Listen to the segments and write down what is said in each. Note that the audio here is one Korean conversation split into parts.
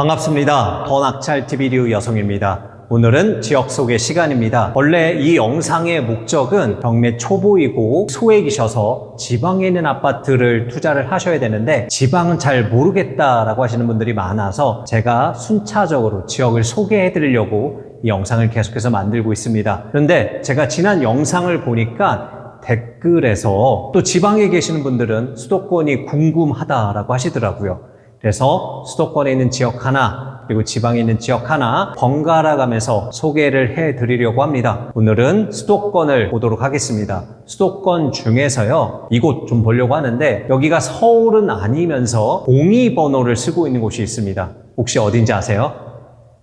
반갑습니다. 더 낙찰TV류 여성입니다. 오늘은 지역 소개 시간입니다. 원래 이 영상의 목적은 경매 초보이고 소액이셔서 지방에 있는 아파트를 투자를 하셔야 되는데 지방은 잘 모르겠다라고 하시는 분들이 많아서 제가 순차적으로 지역을 소개해 드리려고 이 영상을 계속해서 만들고 있습니다. 그런데 제가 지난 영상을 보니까 댓글에서 또 지방에 계시는 분들은 수도권이 궁금하다라고 하시더라고요. 그래서 수도권에 있는 지역 하나 그리고 지방에 있는 지역 하나 번갈아 가면서 소개를 해드리려고 합니다. 오늘은 수도권을 보도록 하겠습니다. 수도권 중에서요, 이곳 좀 보려고 하는데 여기가 서울은 아니면서 동의번호를 쓰고 있는 곳이 있습니다. 혹시 어딘지 아세요?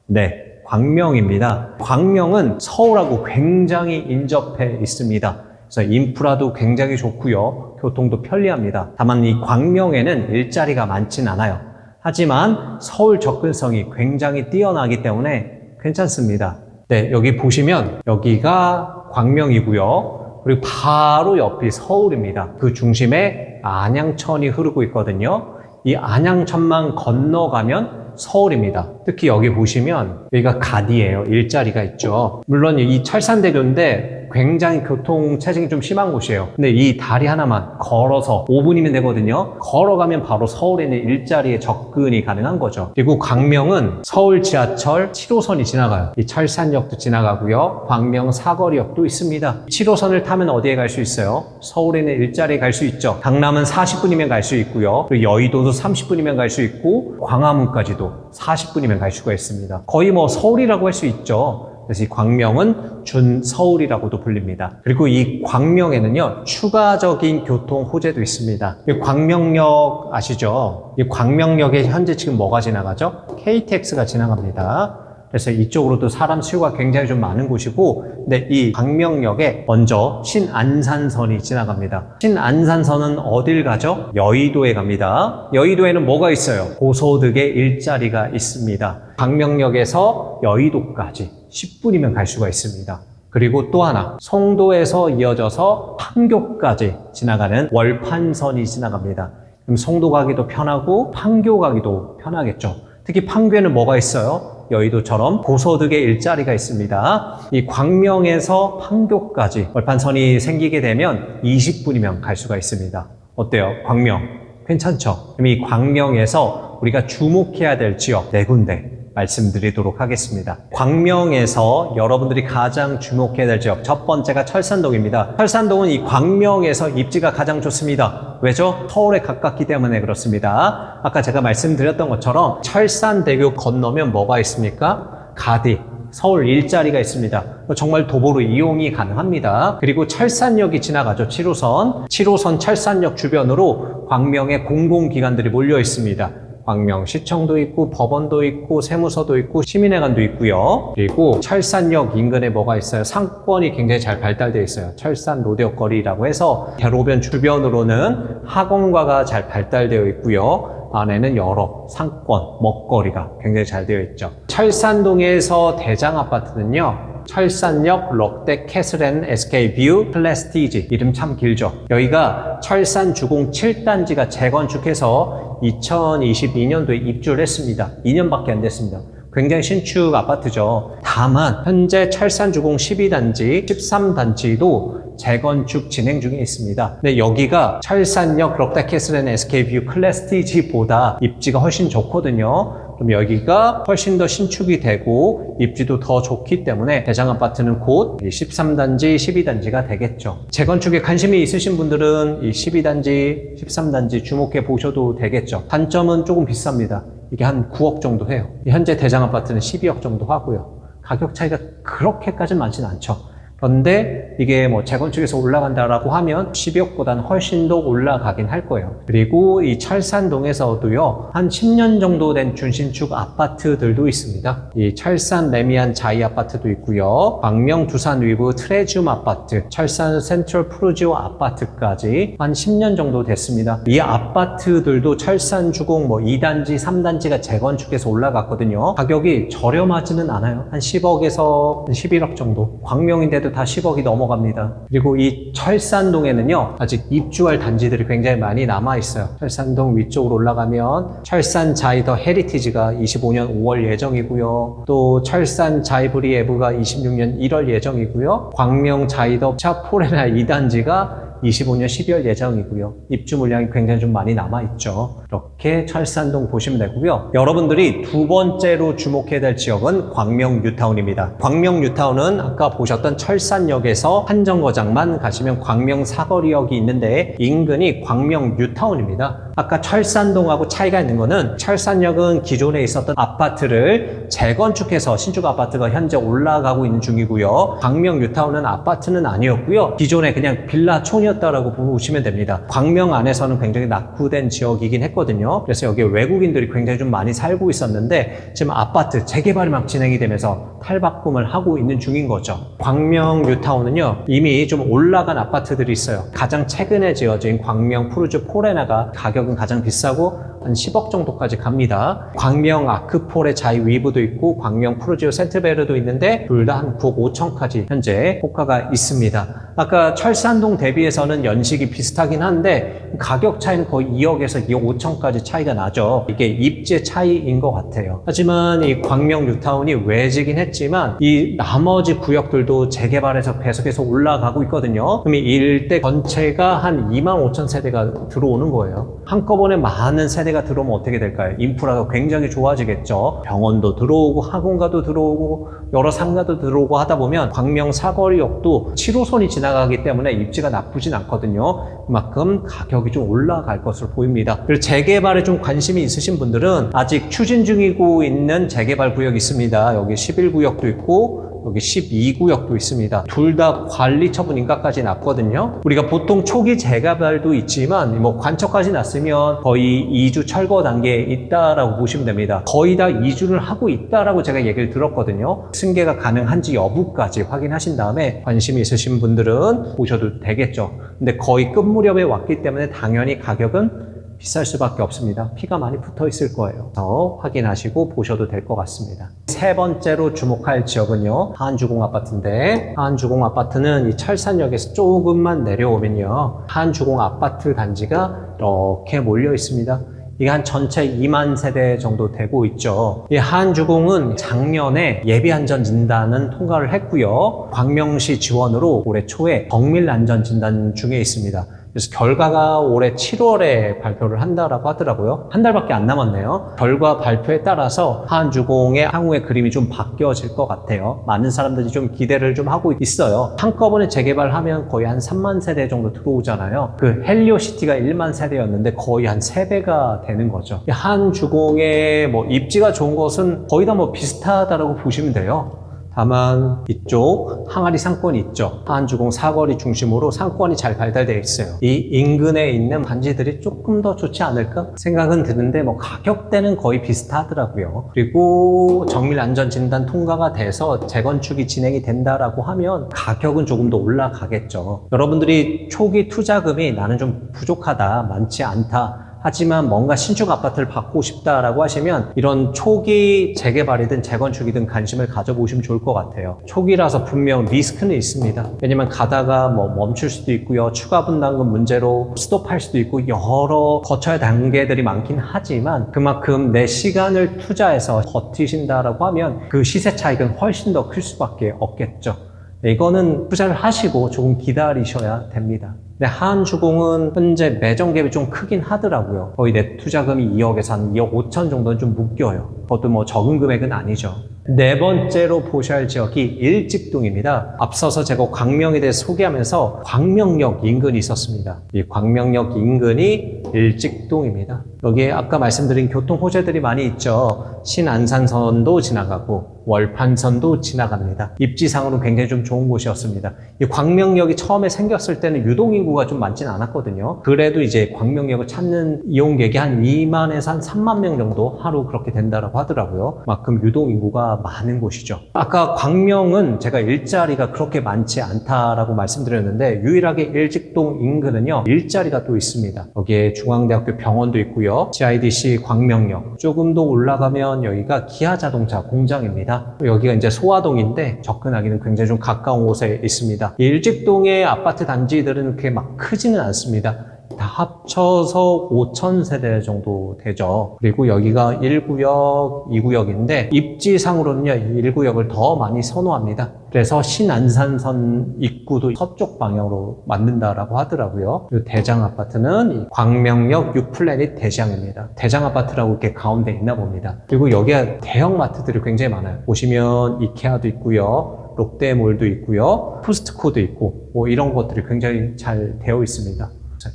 네, 광명입니다. 광명은 서울하고 굉장히 인접해 있습니다. 그래서 인프라도 굉장히 좋고요. 교통도 편리합니다. 다만 이 광명에는 일자리가 많진 않아요. 하지만 서울 접근성이 굉장히 뛰어나기 때문에 괜찮습니다. 네, 여기 보시면 여기가 광명이고요. 그리고 바로 옆이 서울입니다. 그 중심에 안양천이 흐르고 있거든요. 이 안양천만 건너가면 서울입니다. 특히 여기 보시면 여기가 갓이에요. 일자리가 있죠. 물론 이 철산대교인데 굉장히 교통 체증이 좀 심한 곳이에요. 근데 이 다리 하나만 걸어서 5분이면 되거든요. 걸어가면 바로 서울에 있는 일자리에 접근이 가능한 거죠. 그리고 광명은 서울 지하철 7호선이 지나가요. 이 철산역도 지나가고요. 광명 사거리역도 있습니다. 7호선을 타면 어디에 갈 수 있어요? 서울에 있는 일자리에 갈 수 있죠. 강남은 40분이면 갈 수 있고요. 그리고 여의도도 30분이면 갈 수 있고 광화문까지도 40분이면 갈 수가 있습니다. 거의 뭐 서울이라고 할 수 있죠. 그래서 이 광명은 준서울이라고도 불립니다. 그리고 이 광명에는요, 추가적인 교통 호재도 있습니다. 이 광명역 아시죠? 이 광명역에 현재 지금 뭐가 지나가죠? KTX가 지나갑니다. 그래서 이쪽으로도 사람 수요가 굉장히 좀 많은 곳이고, 근데 이 광명역에 먼저 신안산선이 지나갑니다. 신안산선은 어딜 가죠? 여의도에 갑니다. 여의도에는 뭐가 있어요? 고소득의 일자리가 있습니다. 광명역에서 여의도까지 10분이면 갈 수가 있습니다. 그리고 또 하나, 송도에서 이어져서 판교까지 지나가는 월판선이 지나갑니다. 그럼 송도 가기도 편하고 판교 가기도 편하겠죠. 특히 판교에는 뭐가 있어요? 여의도처럼 고소득의 일자리가 있습니다. 이 광명에서 판교까지 월판선이 생기게 되면 20분이면 갈 수가 있습니다. 어때요? 광명 괜찮죠? 그럼 이 광명에서 우리가 주목해야 될 지역 4군데 말씀드리도록 하겠습니다. 광명에서 여러분들이 가장 주목해야 될 지역 첫 번째가 철산동입니다. 철산동은 이 광명에서 입지가 가장 좋습니다. 왜죠? 서울에 가깝기 때문에 그렇습니다. 아까 제가 말씀드렸던 것처럼 철산대교 건너면 뭐가 있습니까? 가디, 서울 일자리가 있습니다. 정말 도보로 이용이 가능합니다. 그리고 철산역이 지나가죠. 7호선 철산역 주변으로 광명의 공공기관들이 몰려 있습니다. 광명시청도 있고 법원도 있고 세무서도 있고 시민회관도 있고요. 그리고 철산역 인근에 뭐가 있어요? 상권이 굉장히 잘 발달되어 있어요. 철산 로데오거리라고 해서 대로변 주변으로는 학원가가 잘 발달되어 있고요. 안에는 여러 상권, 먹거리가 굉장히 잘 되어 있죠. 철산동에서 대장아파트는요, 철산역 롯데 캐슬앤 SK뷰 플레스티지, 이름 참 길죠. 여기가 철산 주공 7단지가 재건축해서 2022년도에 입주를 했습니다. 2년밖에 안 됐습니다. 굉장히 신축 아파트죠. 다만 현재 철산 주공 12단지, 13단지도 재건축 진행 중에 있습니다. 근데 여기가 철산역 롯데 캐슬앤 SK뷰 플레스티지보다 입지가 훨씬 좋거든요. 그럼 여기가 훨씬 더 신축이 되고 입지도 더 좋기 때문에 대장아파트는 곧 13단지, 12단지가 되겠죠. 재건축에 관심이 있으신 분들은 이 12단지, 13단지 주목해 보셔도 되겠죠. 단점은 조금 비쌉니다. 이게 한 9억 정도 해요. 현재 대장아파트는 12억 정도 하고요. 가격 차이가 그렇게까지 많지는 않죠. 그런데 이게 뭐 재건축에서 올라간다라고 하면 12억보다는 훨씬 더 올라가긴 할 거예요. 그리고 이 철산동에서도요, 한 10년 정도 된 준신축 아파트들도 있습니다. 이 철산 레미안 자이 아파트도 있고요. 광명 두산 위브 트레줌 아파트, 철산 센트럴 프루지오 아파트까지 한 10년 정도 됐습니다. 이 아파트들도 철산 주공 뭐 2단지, 3단지가 재건축해서 올라갔거든요. 가격이 저렴하지는 않아요. 한 10억에서 11억 정도. 광명인데도 해도 다 10억이 넘어갑니다. 그리고 이 철산동에는요, 아직 입주할 단지들이 굉장히 많이 남아있어요. 철산동 위쪽으로 올라가면 철산 자이더 헤리티지가 25년 5월 예정이고요. 또 철산 자이브리 에브가 26년 1월 예정이고요. 광명 자이더 샤포레나 2단지가 25년 12월 예정이고요. 입주 물량이 굉장히 좀 많이 남아있죠. 이렇게 철산동 보시면 되고요. 여러분들이 두 번째로 주목해야 될 지역은 광명 뉴타운입니다. 광명 뉴타운은 아까 보셨던 철산역에서 한 정거장만 가시면 광명 사거리역이 있는데 인근이 광명 뉴타운입니다. 아까 철산동하고 차이가 있는 거는 철산역은 기존에 있었던 아파트를 재건축해서 신축 아파트가 현재 올라가고 있는 중이고요. 광명 뉴타운은 아파트는 아니었고요. 기존에 그냥 빌라촌이었다라고 보시면 됩니다. 광명 안에서는 굉장히 낙후된 지역이긴 했거든요. 그래서 여기 외국인들이 굉장히 좀 많이 살고 있었는데 지금 아파트 재개발이 막 진행이 되면서 탈바꿈을 하고 있는 중인 거죠. 광명 뉴타운은요, 이미 좀 올라간 아파트들이 있어요. 가장 최근에 지어진 광명 푸르즈 포레나가 가격은 가장 비싸고 한 10억 정도까지 갑니다. 광명 아크폴의 자이 위브도 있고 광명 푸르지오 센트베르도 있는데 둘 다 한 9억 5천까지 현재 호가가 있습니다. 아까 철산동 대비해서는 연식이 비슷하긴 한데 가격 차이는 거의 2억에서 2억 5천까지 차이가 나죠. 이게 입지 차이인 것 같아요. 하지만 이 광명 뉴타운이 외지긴 했지만 이 나머지 구역들도 재개발해서 계속해서 올라가고 있거든요. 그럼 이 일대 전체가 한 2만 5천 세대가 들어오는 거예요. 한꺼번에 많은 세대가 들어오면 어떻게 될까요? 인프라가 굉장히 좋아지겠죠. 병원도 들어오고 학원가도 들어오고 여러 상가도 들어오고 하다 보면 광명 사거리역도 7호선이 지나가기 때문에 입지가 나쁘진 않거든요. 그만큼 가격이 좀 올라갈 것으로 보입니다. 그리고 재개발에 좀 관심이 있으신 분들은 아직 추진 중이고 있는 재개발 구역이 있습니다. 여기 11구역도 있고 여기 12구역도 있습니다. 둘 다 관리 처분 인가까지 났거든요. 우리가 보통 초기 재개발도 있지만 뭐 관처까지 났으면 거의 2주 철거 단계에 있다라고 보시면 됩니다. 거의 다 2주를 하고 있다라고 제가 얘기를 들었거든요. 승계가 가능한지 여부까지 확인하신 다음에 관심이 있으신 분들은 보셔도 되겠죠. 근데 거의 끝 무렵에 왔기 때문에 당연히 가격은 비쌀 수밖에 없습니다. 피가 많이 붙어 있을 거예요. 더 확인하시고 보셔도 될 것 같습니다. 세 번째로 주목할 지역은요, 한주공 아파트인데 한주공 아파트는 이 철산역에서 조금만 내려오면요, 한주공 아파트 단지가 이렇게 몰려 있습니다. 이게 한 전체 2만 세대 정도 되고 있죠. 이 한주공은 작년에 예비안전진단은 통과를 했고요. 광명시 지원으로 올해 초에 정밀안전진단 중에 있습니다. 그래서 결과가 올해 7월에 발표를 한다라고 하더라고요. 한 달밖에 안 남았네요. 결과 발표에 따라서 한주공의 향후의 그림이 좀 바뀌어질 것 같아요. 많은 사람들이 좀 기대를 좀 하고 있어요. 한꺼번에 재개발하면 거의 한 3만 세대 정도 들어오잖아요. 그 헬리오시티가 1만 세대였는데 거의 한 3배가 되는 거죠. 한주공의 뭐 입지가 좋은 것은 거의 다 뭐 비슷하다라고 보시면 돼요. 다만 이쪽 항아리 상권이 있죠. 한주공 사거리 중심으로 상권이 잘 발달되어 있어요. 이 인근에 있는 단지들이 조금 더 좋지 않을까 생각은 드는데 뭐 가격대는 거의 비슷하더라고요. 그리고 정밀안전진단 통과가 돼서 재건축이 진행이 된다라고 하면 가격은 조금 더 올라가겠죠. 여러분들이 초기 투자금이 나는 좀 부족하다, 많지 않다, 하지만 뭔가 신축 아파트를 받고 싶다라고 하시면 이런 초기 재개발이든 재건축이든 관심을 가져보시면 좋을 것 같아요. 초기라서 분명 리스크는 있습니다. 왜냐면 가다가 뭐 멈출 수도 있고요. 추가 분담금 문제로 스톱할 수도 있고 여러 거쳐야 할 단계들이 많긴 하지만 그만큼 내 시간을 투자해서 버티신다라고 하면 그 시세 차익은 훨씬 더 클 수밖에 없겠죠. 이거는 투자를 하시고 조금 기다리셔야 됩니다. 근데 한주공은 현재 매정 갭이 좀 크긴 하더라고요. 거의 내 투자금이 2억에서 한 2억 5천 정도는 좀 묶여요. 그것도 뭐 적은 금액은 아니죠. 네 번째로 보셔야 할 지역이 일직동입니다. 앞서서 제가 광명에 대해서 소개하면서 광명역 인근이 있었습니다. 이 광명역 인근이 일직동입니다. 여기에 아까 말씀드린 교통 호재들이 많이 있죠. 신안산선도 지나가고 월판선도 지나갑니다. 입지상으로 굉장히 좀 좋은 곳이었습니다. 이 광명역이 처음에 생겼을 때는 유동인구가 좀 많진 않았거든요. 그래도 이제 광명역을 찾는 이용객이 한 2만에서 한 3만 명 정도 하루 그렇게 된다라고 하더라고요. 그만큼 유동인구가 많은 곳이죠. 아까 광명은 제가 일자리가 그렇게 많지 않다라고 말씀드렸는데 유일하게 일직동 인근은요, 일자리가 또 있습니다. 여기에 중앙대학교 병원도 있고요. GIDC 광명역. 조금 더 올라가면 여기가 기아자동차 공장입니다. 있습니다. 여기가 이제 소화동인데 접근하기는 굉장히 좀 가까운 곳에 있습니다. 일직동의 아파트 단지들은 그렇게 막 크지는 않습니다. 다 합쳐서 5,000세대 정도 되죠. 그리고 여기가 1구역, 2구역인데 입지상으로는요, 1구역을 더 많이 선호합니다. 그래서 신안산선 입구도 서쪽 방향으로 만든다라고 하더라고요. 그리고 대장 아파트는 이 광명역 6플래닛 대장입니다. 대장 아파트라고 이렇게 가운데 있나 봅니다. 그리고 여기가 대형 마트들이 굉장히 많아요. 보시면 이케아도 있고요. 롯데몰도 있고요. 포스트코도 있고 뭐 이런 것들이 굉장히 잘 되어 있습니다.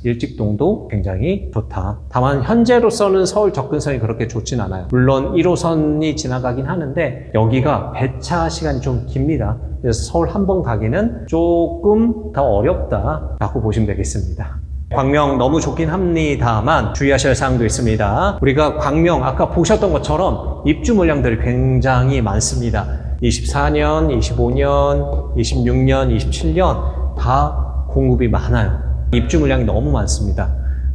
일직동도 굉장히 좋다. 다만 현재로서는 서울 접근성이 그렇게 좋진 않아요. 물론 1호선이 지나가긴 하는데 여기가 배차 시간이 좀 깁니다. 그래서 서울 한 번 가기는 조금 더 어렵다라고 보시면 되겠습니다. 광명 너무 좋긴 합니다만 주의하셔야 할 사항도 있습니다. 우리가 광명 아까 보셨던 것처럼 입주 물량들이 굉장히 많습니다. 24년, 25년, 26년, 27년 다 공급이 많아요. 입주 물량이 너무 많습니다.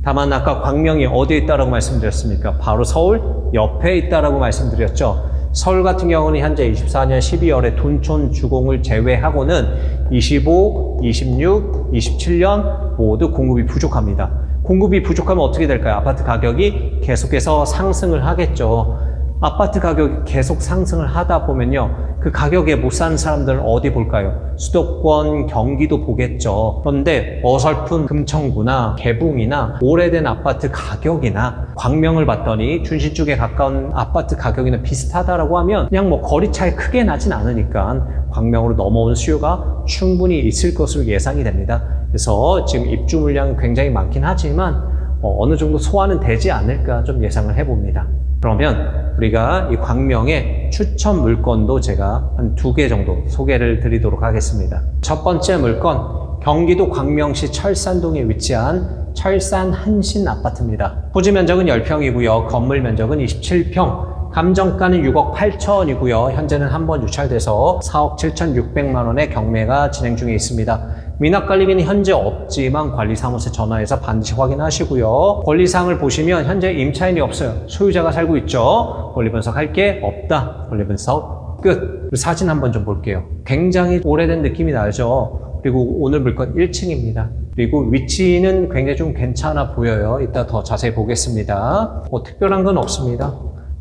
다만 아까 광명이 어디에 있다라고 말씀드렸습니까? 바로 서울 옆에 있다라고 말씀드렸죠. 서울 같은 경우는 현재 24년 12월에 둔촌 주공을 제외하고는 25, 26, 27년 모두 공급이 부족합니다. 공급이 부족하면 어떻게 될까요? 아파트 가격이 계속해서 상승을 하겠죠. 아파트 가격이 계속 상승을 하다 보면요, 그 가격에 못 사는 사람들은 어디 볼까요? 수도권, 경기도 보겠죠. 그런데 어설픈 금천구나 개붕이나 오래된 아파트 가격이나 광명을 봤더니 준시 쪽에 가까운 아파트 가격이나 비슷하다라고 하면 그냥 뭐 거리 차이 크게 나진 않으니까 광명으로 넘어온 수요가 충분히 있을 것으로 예상이 됩니다. 그래서 지금 입주 물량은 굉장히 많긴 하지만 어느 정도 소화는 되지 않을까 좀 예상을 해봅니다. 그러면 우리가 이 광명의 추천 물건도 제가 한 2개 정도 소개를 드리도록 하겠습니다. 첫 번째 물건, 경기도 광명시 철산동에 위치한 철산 한신 아파트입니다. 토지 면적은 10평이고요. 건물 면적은 27평. 감정가는 6억 8천이고요. 현재는 한 번 유찰돼서 4억 7,600만 원의 경매가 진행 중에 있습니다. 미납관리비는 현재 없지만 관리사무소에 전화해서 반드시 확인하시고요. 권리사항을 보시면 현재 임차인이 없어요. 소유자가 살고 있죠. 권리분석 할 게 없다. 권리분석 끝. 사진 한번 좀 볼게요. 굉장히 오래된 느낌이 나죠. 그리고 오늘 물건 1층입니다. 그리고 위치는 굉장히 좀 괜찮아 보여요. 이따 더 자세히 보겠습니다. 뭐 특별한 건 없습니다.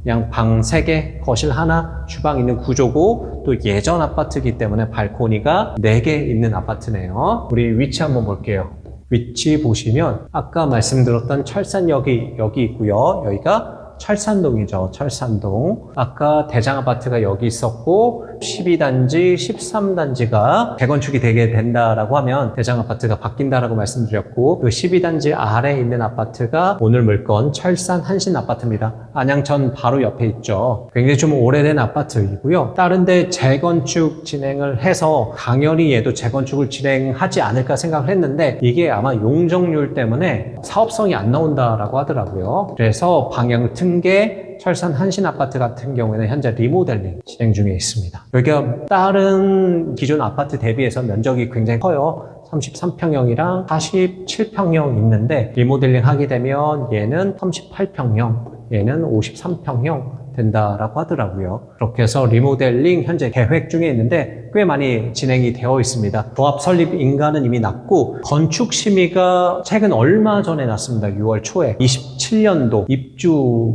그냥 방 3개, 거실 하나, 주방 있는 구조고 또 예전 아파트이기 때문에 발코니가 4개 있는 아파트네요. 우리 위치 한번 볼게요. 위치 보시면 아까 말씀드렸던 철산역이 여기 있고요. 여기가 철산동이죠. 철산동. 아까 대장 아파트가 여기 있었고 12단지, 13단지가 재건축이 되게 된다라고 하면 대장 아파트가 바뀐다라고 말씀드렸고 그 12단지 아래에 있는 아파트가 오늘 물건 철산 한신 아파트입니다. 안양천 바로 옆에 있죠. 굉장히 좀 오래된 아파트이고요. 다른 데 재건축 진행을 해서 당연히 얘도 재건축을 진행하지 않을까 생각을 했는데 이게 아마 용적률 때문에 사업성이 안 나온다라고 하더라고요. 그래서 방향을 튼 게 철산 한신 아파트 같은 경우에는 현재 리모델링 진행 중에 있습니다. 여기가 다른 기존 아파트 대비해서 면적이 굉장히 커요. 33평형이랑 47평형 있는데 리모델링 하게 되면 얘는 38평형, 얘는 53평형 된다라고 하더라고요. 그렇게 해서 리모델링 현재 계획 중에 있는데 꽤 많이 진행이 되어 있습니다. 조합 설립 인가는 이미 났고 건축 심의가 최근 얼마 전에 났습니다. 6월 초에 27년도 입주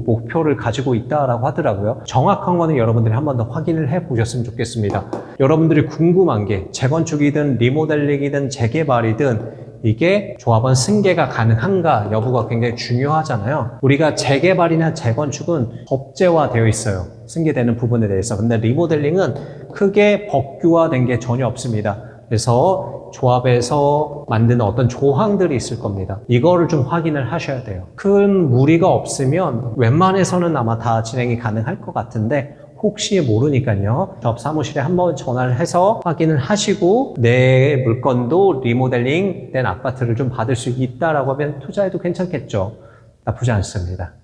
목표를 가지고 있다라고 하더라고요. 정확한 거는 여러분들이 한 번 더 확인을 해 보셨으면 좋겠습니다. 여러분들이 궁금한 게 재건축이든 리모델링이든 재개발이든 이게 조합원 승계가 가능한가 여부가 굉장히 중요하잖아요. 우리가 재개발이나 재건축은 법제화되어 있어요. 승계되는 부분에 대해서. 근데 리모델링은 크게 법규화된 게 전혀 없습니다. 그래서 조합에서 만드는 어떤 조항들이 있을 겁니다. 이거를 좀 확인을 하셔야 돼요. 큰 무리가 없으면 웬만해서는 아마 다 진행이 가능할 것 같은데 혹시 모르니까요. 조합 사무실에 한번 전화를 해서 확인을 하시고 내 물건도 리모델링 된 아파트를 좀 받을 수 있다라고 하면 투자해도 괜찮겠죠. 나쁘지 않습니다.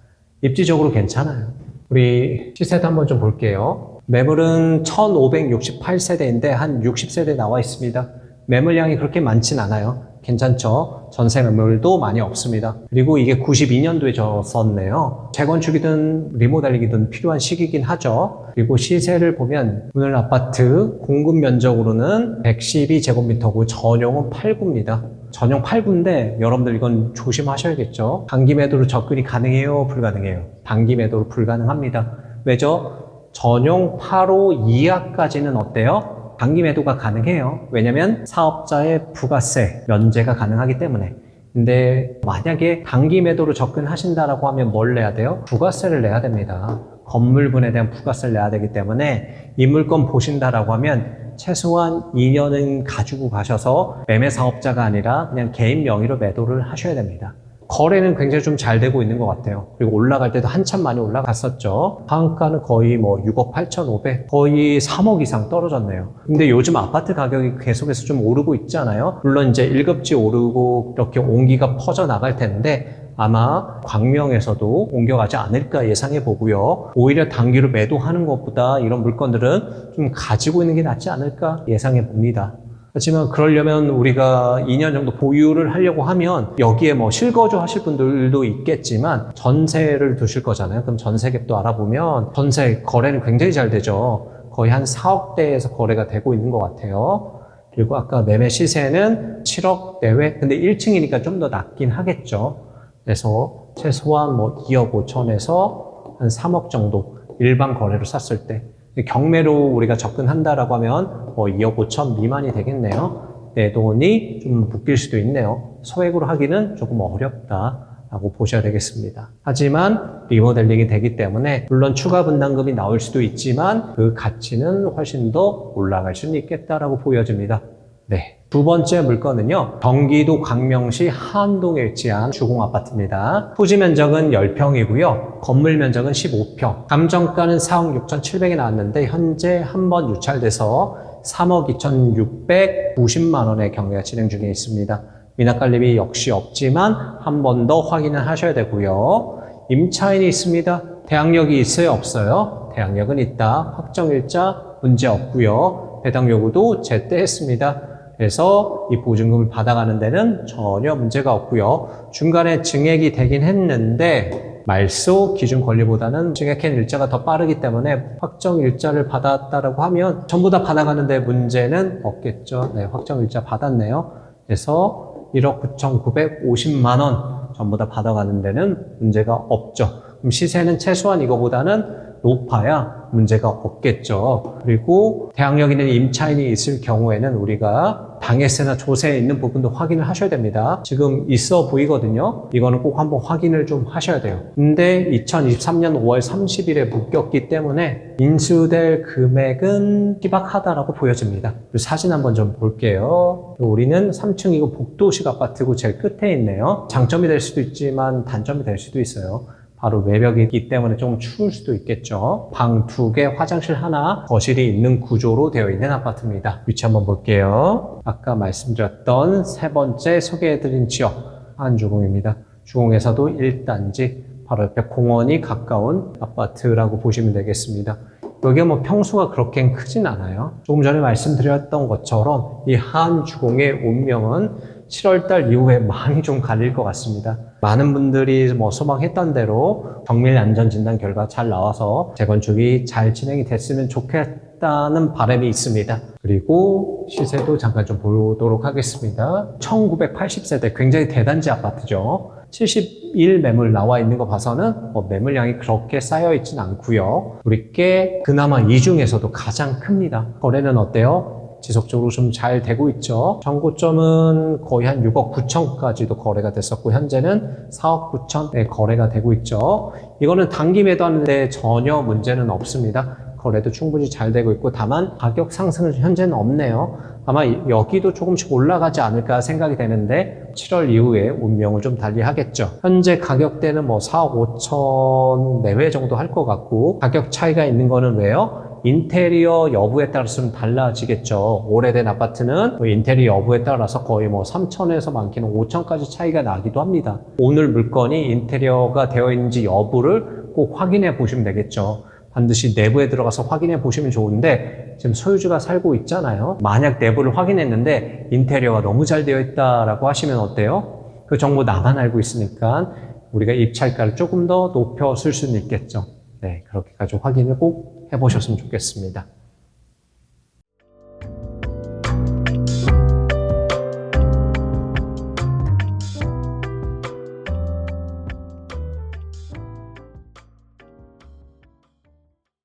입지적으로 괜찮아요. 우리 시세도 한번 좀 볼게요. 매물은 1568세대인데 한 60세대 나와 있습니다. 매물량이 그렇게 많진 않아요. 괜찮죠? 전세 매물도 많이 없습니다. 그리고 이게 92년도에 졌었네요. 재건축이든 리모델링이든 필요한 시기긴 하죠. 그리고 시세를 보면 오늘 아파트 공급 면적으로는 112제곱미터고 전용은 8구입니다. 전용 8구인데 여러분들 이건 조심하셔야겠죠. 단기 매도로 접근이 가능해요? 불가능해요? 단기 매도로 불가능합니다. 왜죠? 전용 8호 이하까지는 어때요? 단기 매도가 가능해요. 왜냐면 사업자의 부가세 면제가 가능하기 때문에. 근데 만약에 단기 매도로 접근하신다라고 하면 뭘 내야 돼요? 부가세를 내야 됩니다. 건물분에 대한 부가세를 내야 되기 때문에 이 물건 보신다라고 하면 최소한 2년은 가지고 가셔서 매매 사업자가 아니라 그냥 개인 명의로 매도를 하셔야 됩니다. 거래는 굉장히 좀 잘 되고 있는 것 같아요. 그리고 올라갈 때도 한참 많이 올라갔었죠. 상한가는 거의 뭐 6억 8,500, 거의 3억 이상 떨어졌네요. 근데 요즘 아파트 가격이 계속해서 좀 오르고 있잖아요. 물론 이제 1급지 오르고 이렇게 온기가 퍼져 나갈 텐데 아마 광명에서도 옮겨가지 않을까 예상해 보고요. 오히려 단기로 매도하는 것보다 이런 물건들은 좀 가지고 있는 게 낫지 않을까 예상해 봅니다. 하지만 그러려면 우리가 2년 정도 보유를 하려고 하면 여기에 뭐 실거주 하실 분들도 있겠지만 전세를 두실 거잖아요. 그럼 전세갭도 알아보면 전세 거래는 굉장히 잘 되죠. 거의 한 4억대에서 거래가 되고 있는 것 같아요. 그리고 아까 매매 시세는 7억 내외. 근데 1층이니까 좀 더 낮긴 하겠죠. 그래서 최소한 뭐 2억 5천에서 한 3억 정도 일반 거래로 샀을 때 경매로 우리가 접근한다라고 하면 뭐 2억 5천 미만이 되겠네요. 내 돈이 좀 묶일 수도 있네요. 소액으로 하기는 조금 어렵다라고 보셔야 되겠습니다. 하지만 리모델링이 되기 때문에 물론 추가 분담금이 나올 수도 있지만 그 가치는 훨씬 더 올라갈 수는 있겠다라고 보여집니다. 네. 두 번째 물건은요, 경기도 광명시 하안동에 위치한 주공아파트입니다. 토지 면적은 10평이고요. 건물 면적은 15평. 감정가는 4억 6,700에 나왔는데 현재 한 번 유찰돼서 3억 2,690만 원의 경매가 진행 중에 있습니다. 미납관리비 역시 없지만 한 번 더 확인을 하셔야 되고요. 임차인이 있습니다. 대항력이 있어요? 없어요? 대항력은 있다. 확정일자 문제 없고요. 배당 요구도 제때 했습니다. 그래서 이 보증금을 받아가는 데는 전혀 문제가 없고요. 중간에 증액이 되긴 했는데 말소 기준 권리보다는 증액한 일자가 더 빠르기 때문에 확정 일자를 받았다라고 하면 전부 다 받아가는 데 문제는 없겠죠. 네, 확정 일자 받았네요. 그래서 1억 9,950만 원 전부 다 받아가는 데는 문제가 없죠. 그럼 시세는 최소한 이거보다는 높아야 문제가 없겠죠. 그리고 대항력 있는 임차인이 있을 경우에는 우리가 당해세나 조세에 있는 부분도 확인을 하셔야 됩니다. 지금 있어 보이거든요. 이거는 꼭 한번 확인을 좀 하셔야 돼요. 근데 2023년 5월 30일에 묶였기 때문에 인수될 금액은 희박하다라고 보여집니다. 사진 한번 좀 볼게요. 우리는 3층이고 복도식 아파트고 제일 끝에 있네요. 장점이 될 수도 있지만 단점이 될 수도 있어요. 바로 외벽이기 때문에 좀 추울 수도 있겠죠. 방 2개, 화장실 하나, 거실이 있는 구조로 되어 있는 아파트입니다. 위치 한번 볼게요. 아까 말씀드렸던 세 번째 소개해드린 지역, 하안주공입니다. 주공에서도 1단지, 바로 옆에 공원이 가까운 아파트라고 보시면 되겠습니다. 여기가 뭐 평수가 그렇게 크진 않아요. 조금 전에 말씀드렸던 것처럼 이 하안주공의 운명은 7월달 이후에 많이 좀 갈릴 것 같습니다. 많은 분들이 뭐 소망했던 대로 정밀 안전진단 결과 잘 나와서 재건축이 잘 진행이 됐으면 좋겠다는 바람이 있습니다. 그리고 시세도 잠깐 좀 보도록 하겠습니다. 1980세대 굉장히 대단지 아파트죠. 71 매물 나와 있는 거 봐서는 매물량이 그렇게 쌓여 있진 않고요. 우리 게 그나마 이 중에서도 가장 큽니다. 거래는 어때요? 지속적으로 좀 잘 되고 있죠. 전고점은 거의 한 6억 9천까지도 거래가 됐었고 현재는 4억 9천에 거래가 되고 있죠. 이거는 단기 매도하는데 전혀 문제는 없습니다. 거래도 충분히 잘 되고 있고 다만 가격 상승은 현재는 없네요. 아마 여기도 조금씩 올라가지 않을까 생각이 되는데 7월 이후에 운명을 좀 달리하겠죠. 현재 가격대는 뭐 4억 5천 내외 정도 할 것 같고 가격 차이가 있는 거는 왜요? 인테리어 여부에 따라서 좀 달라지겠죠. 오래된 아파트는 인테리어 여부에 따라서 거의 뭐 3천에서 많게는 5천까지 차이가 나기도 합니다. 오늘 물건이 인테리어가 되어 있는지 여부를 꼭 확인해 보시면 되겠죠. 반드시 내부에 들어가서 확인해 보시면 좋은데 지금 소유주가 살고 있잖아요. 만약 내부를 확인했는데 인테리어가 너무 잘 되어 있다라고 하시면 어때요? 그 정보 나만 알고 있으니까 우리가 입찰가를 조금 더 높여 쓸 수는 있겠죠. 네, 그렇게까지 확인을 꼭 해보셨으면 좋겠습니다.